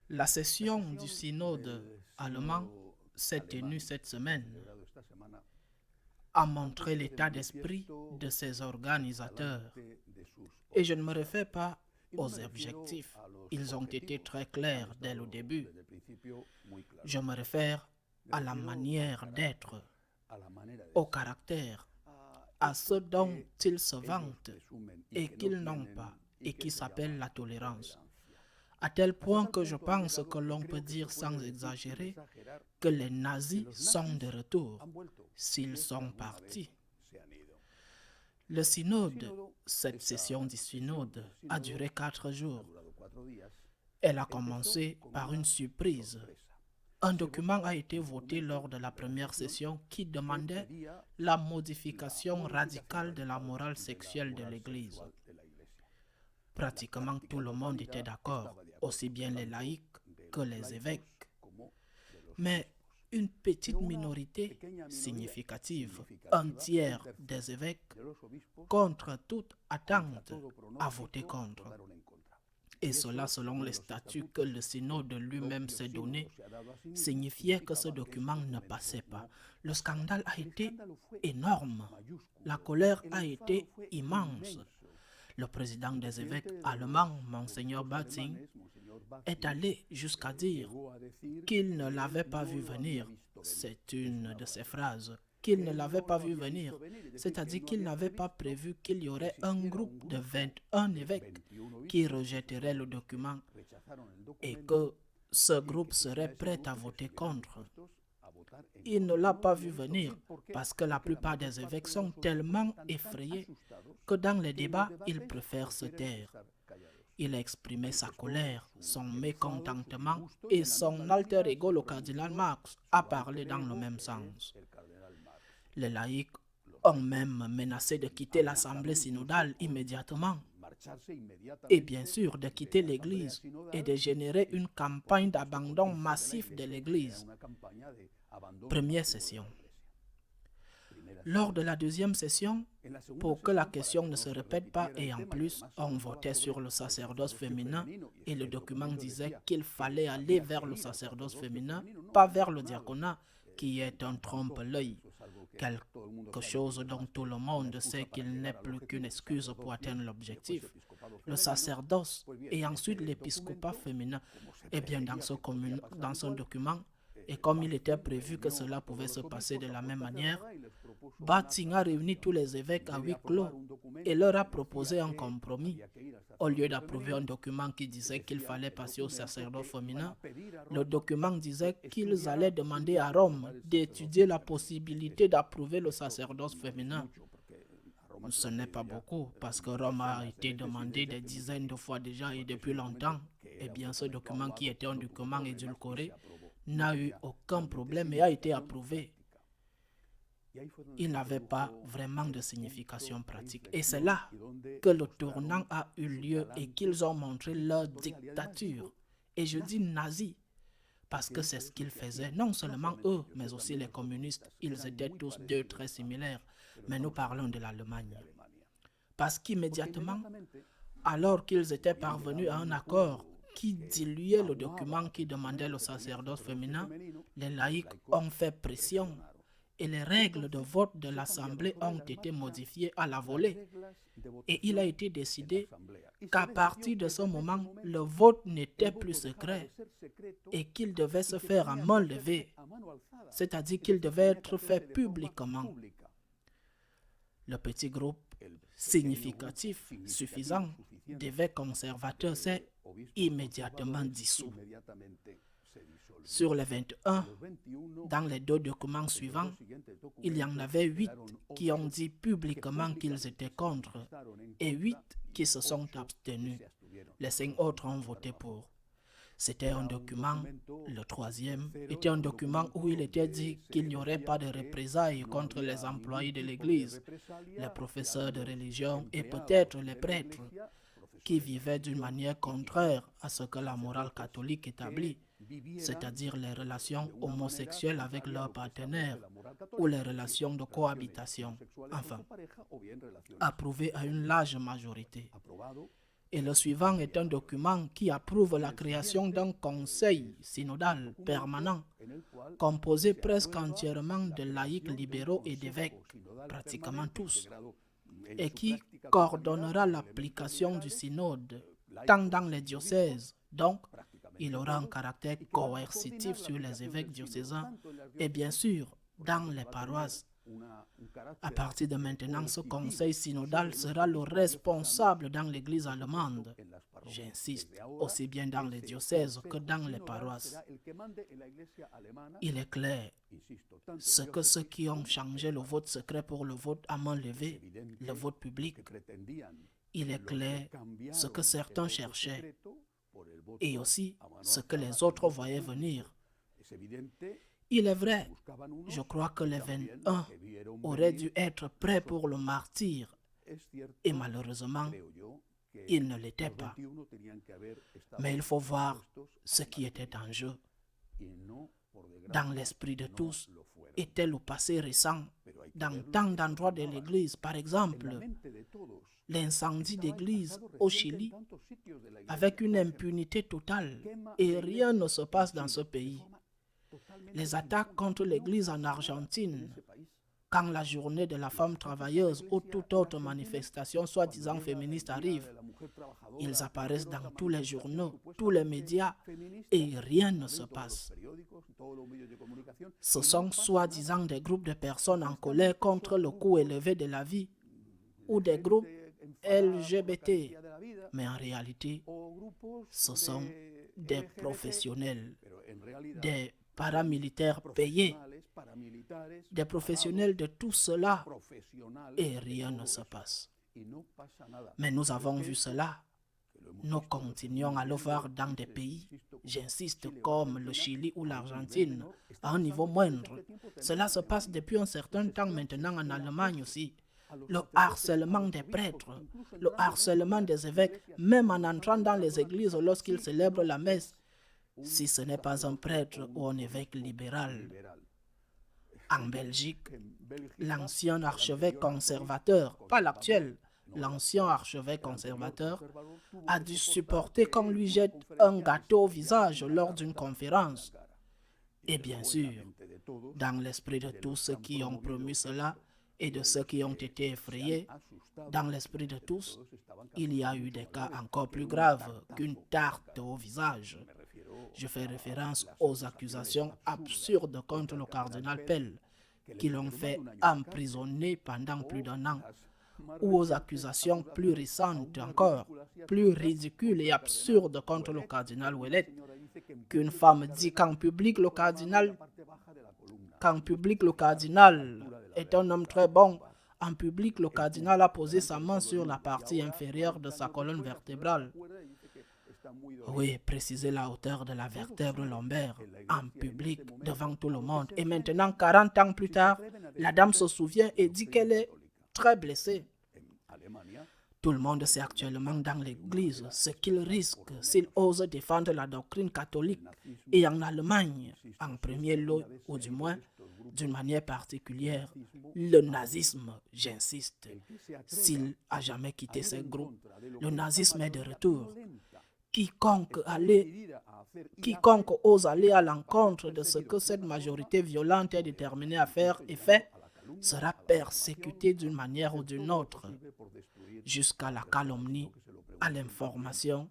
La session du synode allemand s'est tenue cette semaine a montré l'état d'esprit de ses organisateurs. Et je ne me réfère pas aux objectifs. Ils ont été très clairs dès le début. Je me réfère à la manière d'être, au caractère, à ce dont ils se vantent et qu'ils n'ont pas, et qui s'appelle la tolérance. À tel point que je pense que l'on peut dire sans exagérer que les nazis sont de retour, s'ils sont partis. Le synode, cette session du synode, a duré 4 jours. Elle a commencé par une surprise. Un document a été voté lors de la première session qui demandait la modification radicale de la morale sexuelle de l'Église. Pratiquement tout le monde était d'accord, aussi bien les laïcs que les évêques. Mais une petite minorité significative, un tiers des évêques, contre toute attente, a voté contre. Et cela, selon les statuts que le synode lui-même s'est donné, signifiait que ce document ne passait pas. Le scandale a été énorme. La colère a été immense. Le président des évêques allemands, Monseigneur Batzing, est allé jusqu'à dire qu'il ne l'avait pas vu venir. C'est une de ses phrases. Qu'il ne l'avait pas vu venir, c'est-à-dire qu'il n'avait pas prévu qu'il y aurait un groupe de 21 évêques qui rejetterait le document et que ce groupe serait prêt à voter contre. Il ne l'a pas vu venir parce que la plupart des évêques sont tellement effrayés que dans les débats, ils préfèrent se taire. Il a exprimé sa colère, son mécontentement et son alter ego, le cardinal Marx, a parlé dans le même sens. Les laïcs ont même menacé de quitter l'assemblée synodale immédiatement et bien sûr de quitter l'Église et de générer une campagne d'abandon massif de l'Église. Première session. Lors de la deuxième session, pour que la question ne se répète pas et en plus, on votait sur le sacerdoce féminin et le document disait qu'il fallait aller vers le sacerdoce féminin, pas vers le diaconat, qui est un trompe-l'œil, quelque chose dont tout le monde sait qu'il n'est plus qu'une excuse pour atteindre l'objectif. Le sacerdoce et ensuite l'épiscopat féminin. Eh bien, dans ce document, et comme il était prévu que cela pouvait se passer de la même manière, Batzing a réuni tous les évêques à huis clos et leur a proposé un compromis. Au lieu d'approuver un document qui disait qu'il fallait passer au sacerdoce féminin, le document disait qu'ils allaient demander à Rome d'étudier la possibilité d'approuver le sacerdoce féminin. Ce n'est pas beaucoup parce que Rome a été demandé des dizaines de fois déjà et depuis longtemps. Eh bien, ce document qui était un document édulcoré n'a eu aucun problème et a été approuvé. Il n'avait pas vraiment de signification pratique. Et c'est là que le tournant a eu lieu et qu'ils ont montré leur dictature. Et je dis nazi, parce que c'est ce qu'ils faisaient. Non seulement eux, mais aussi les communistes. Ils étaient tous deux très similaires. Mais nous parlons de l'Allemagne. Parce qu'immédiatement, alors qu'ils étaient parvenus à un accord qui diluait le document qui demandait le sacerdoce féminin, les laïcs ont fait pression et les règles de vote de l'Assemblée ont été modifiées à la volée. Et il a été décidé qu'à partir de ce moment, le vote n'était plus secret et qu'il devait se faire à main levée, c'est-à-dire qu'il devait être fait publiquement. Le petit groupe significatif, suffisant, d'évêques conservateurs s'est immédiatement dissous. Sur les 21, dans les 2 documents suivants, il y en avait 8 qui ont dit publiquement qu'ils étaient contre et 8 qui se sont abstenus. Les 5 autres ont voté pour. C'était un document, le 3e, était un document où il était dit qu'il n'y aurait pas de représailles contre les employés de l'Église, les professeurs de religion et peut-être les prêtres qui vivaient d'une manière contraire à ce que la morale catholique établit, c'est-à-dire les relations homosexuelles avec leurs partenaires ou les relations de cohabitation, enfin, approuvées à une large majorité. Et le suivant est un document qui approuve la création d'un conseil synodal permanent composé presque entièrement de laïcs libéraux et d'évêques, pratiquement tous, et qui coordonnera l'application du synode tant dans les diocèses, donc il aura un caractère coercitif sur les évêques diocésains, et bien sûr dans les paroisses. À partir de maintenant, ce conseil synodal sera le responsable dans l'Église allemande. J'insiste, aussi bien dans les diocèses que dans les paroisses. Il est clair, ce que ceux qui ont changé le vote secret pour le vote à main levée, le vote public, il est clair, ce que certains cherchaient et aussi ce que les autres voyaient venir. Il est vrai, je crois que les 21 auraient dû être prêts pour le martyre et malheureusement, ils ne l'étaient pas. Mais il faut voir ce qui était en jeu. Dans l'esprit de tous était le passé récent. Dans tant d'endroits de l'Église, par exemple, l'incendie d'église au Chili, avec une impunité totale, et rien ne se passe dans ce pays. Les attaques contre l'Église en Argentine, quand la journée de la femme travailleuse ou toute autre manifestation soi-disant féministe arrive, ils apparaissent dans tous les journaux, tous les médias, et rien ne se passe. Ce sont soi-disant des groupes de personnes en colère contre le coût élevé de la vie, ou des groupes LGBT, mais en réalité, ce sont des professionnels, des paramilitaires payés, des professionnels de tout cela, et rien ne se passe. Mais nous avons vu cela. Nous continuons à le voir dans des pays, j'insiste, comme le Chili ou l'Argentine, à un niveau moindre. Cela se passe depuis un certain temps maintenant en Allemagne aussi. Le harcèlement des prêtres, le harcèlement des évêques, même en entrant dans les églises lorsqu'ils célèbrent la messe, si ce n'est pas un prêtre ou un évêque libéral. En Belgique, l'ancien archevêque conservateur, pas l'actuel, l'ancien archevêque conservateur, a dû supporter qu'on lui jette un gâteau au visage lors d'une conférence. Et bien sûr, dans l'esprit de tous ceux qui ont promu cela et de ceux qui ont été effrayés, dans l'esprit de tous, il y a eu des cas encore plus graves qu'une tarte au visage. Je fais référence aux accusations absurdes contre le cardinal Pell, qui l'ont fait emprisonner pendant plus d'1 an, ou aux accusations plus récentes encore, plus ridicules et absurdes contre le cardinal Ouellet, qu'une femme dit qu'en public le cardinal est un homme très bon. En public, le cardinal a posé sa main sur la partie inférieure de sa colonne vertébrale. Oui, préciser la hauteur de la vertèbre lombaire en public, devant tout le monde. Et maintenant, 40 ans plus tard, la dame se souvient et dit qu'elle est très blessée. Tout le monde sait actuellement dans l'Église ce qu'il risque s'il ose défendre la doctrine catholique. Et en Allemagne, en premier lieu, ou du moins, d'une manière particulière, le nazisme, j'insiste, s'il a jamais quitté ce groupe, le nazisme est de retour. Quiconque ose aller à l'encontre de ce que cette majorité violente est déterminée à faire et fait, sera persécuté d'une manière ou d'une autre, jusqu'à la calomnie, à l'information,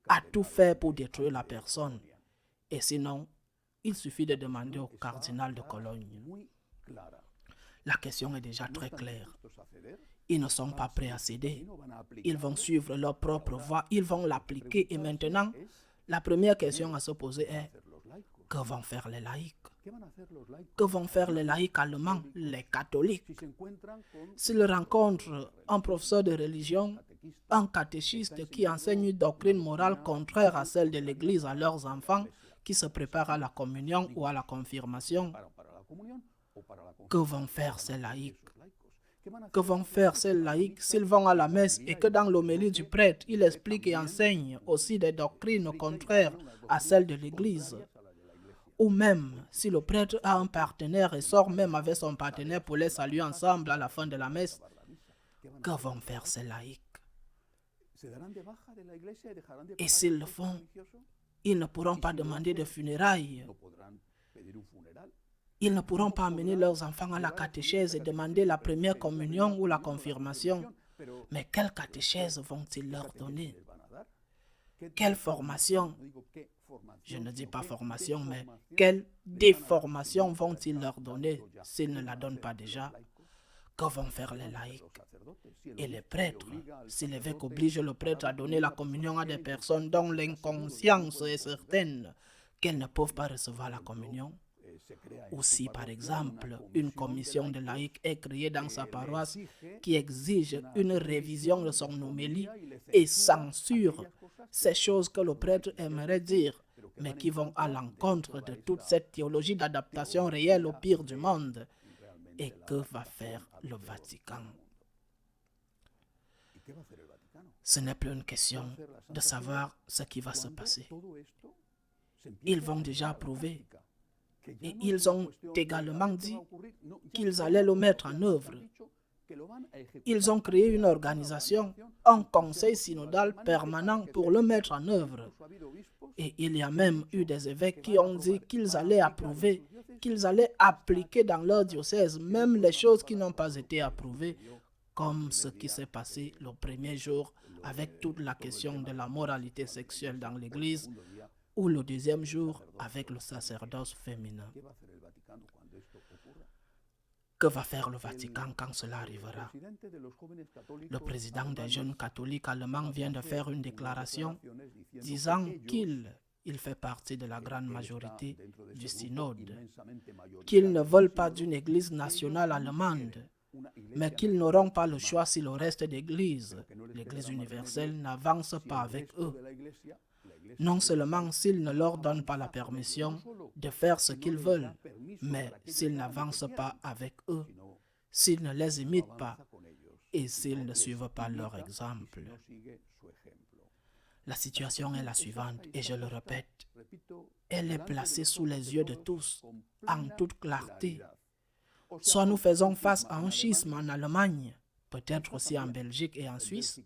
à tout faire pour détruire la personne. Et sinon, il suffit de demander au cardinal de Cologne. La question est déjà très claire. Ils ne sont pas prêts à céder. Ils vont suivre leur propre voie, ils vont l'appliquer. Et maintenant, la première question à se poser est, que vont faire les laïcs? Que vont faire les laïcs allemands, les catholiques? S'ils rencontrent un professeur de religion, un catéchiste qui enseigne une doctrine morale contraire à celle de l'Église à leurs enfants qui se préparent à la communion ou à la confirmation, que vont faire ces laïcs? Que vont faire ces laïcs s'ils vont à la messe et que dans l'homélie du prêtre, il explique et enseigne aussi des doctrines contraires à celles de l'Église? Ou même si le prêtre a un partenaire et sort même avec son partenaire pour les saluer ensemble à la fin de la messe, que vont faire ces laïcs? Et s'ils le font, ils ne pourront pas demander de funérailles. Ils ne pourront pas amener leurs enfants à la catéchèse et demander la première communion ou la confirmation. Mais quelle catéchèse vont-ils leur donner? Quelle formation? Je ne dis pas formation, mais quelle déformation vont-ils leur donner s'ils ne la donnent pas déjà? Que vont faire les laïcs et les prêtres? Si l'évêque oblige le prêtre à donner la communion à des personnes dont l'inconscience est certaine qu'elles ne peuvent pas recevoir la communion, ou si, par exemple, une commission de laïcs est créée dans sa paroisse qui exige une révision de son homélie et censure ces choses que le prêtre aimerait dire, mais qui vont à l'encontre de toute cette théologie d'adaptation réelle au pire du monde. Et que va faire le Vatican? Ce n'est plus une question de savoir ce qui va se passer. Ils vont déjà approuver. Et ils ont également dit qu'ils allaient le mettre en œuvre. Ils ont créé une organisation, un conseil synodal permanent pour le mettre en œuvre. Et il y a même eu des évêques qui ont dit qu'ils allaient approuver, qu'ils allaient appliquer dans leur diocèse même les choses qui n'ont pas été approuvées, comme ce qui s'est passé le premier jour avec toute la question de la moralité sexuelle dans l'Église, ou le deuxième jour avec le sacerdoce féminin. Que va faire le Vatican quand cela arrivera? Le président des jeunes catholiques allemands vient de faire une déclaration disant qu'il fait partie de la grande majorité du synode, qu'ils ne veulent pas d'une église nationale allemande, mais qu'ils n'auront pas le choix si le reste d'églises, l'église universelle, n'avance pas avec eux. Non seulement s'ils ne leur donnent pas la permission de faire ce qu'ils veulent, mais s'ils n'avancent pas avec eux, s'ils ne les imitent pas et s'ils ne suivent pas leur exemple. La situation est la suivante, et je le répète, elle est placée sous les yeux de tous, en toute clarté. Soit nous faisons face à un schisme en Allemagne, peut-être aussi en Belgique et en Suisse,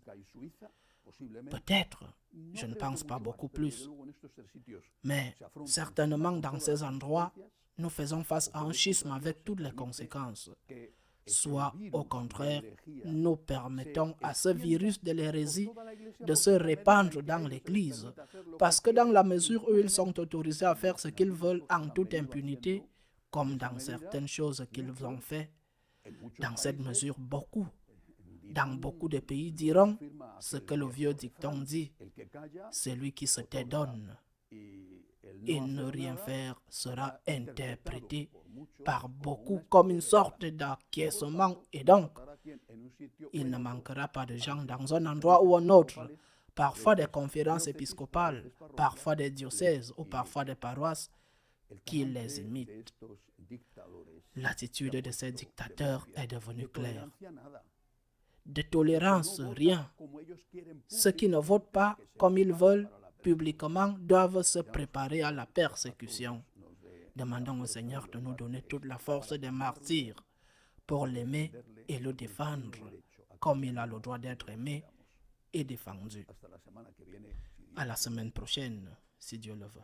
peut-être, je ne pense pas beaucoup plus, mais certainement dans ces endroits, nous faisons face à un schisme avec toutes les conséquences. Soit, au contraire, nous permettons à ce virus de l'hérésie de se répandre dans l'Église, parce que dans la mesure où ils sont autorisés à faire ce qu'ils veulent en toute impunité, comme dans certaines choses qu'ils ont fait, dans cette mesure, dans beaucoup de pays diront ce que le vieux dicton dit, celui qui se tait donne. Et ne rien faire sera interprété par beaucoup comme une sorte d'acquiescement, et donc il ne manquera pas de gens dans un endroit ou un autre, parfois des conférences épiscopales, parfois des diocèses ou parfois des paroisses, qui les imitent. L'attitude de ces dictateurs est devenue claire. De tolérance, rien. Ceux qui ne votent pas comme ils veulent publiquement doivent se préparer à la persécution. Demandons au Seigneur de nous donner toute la force des martyrs pour l'aimer et le défendre comme il a le droit d'être aimé et défendu. À la semaine prochaine, si Dieu le veut.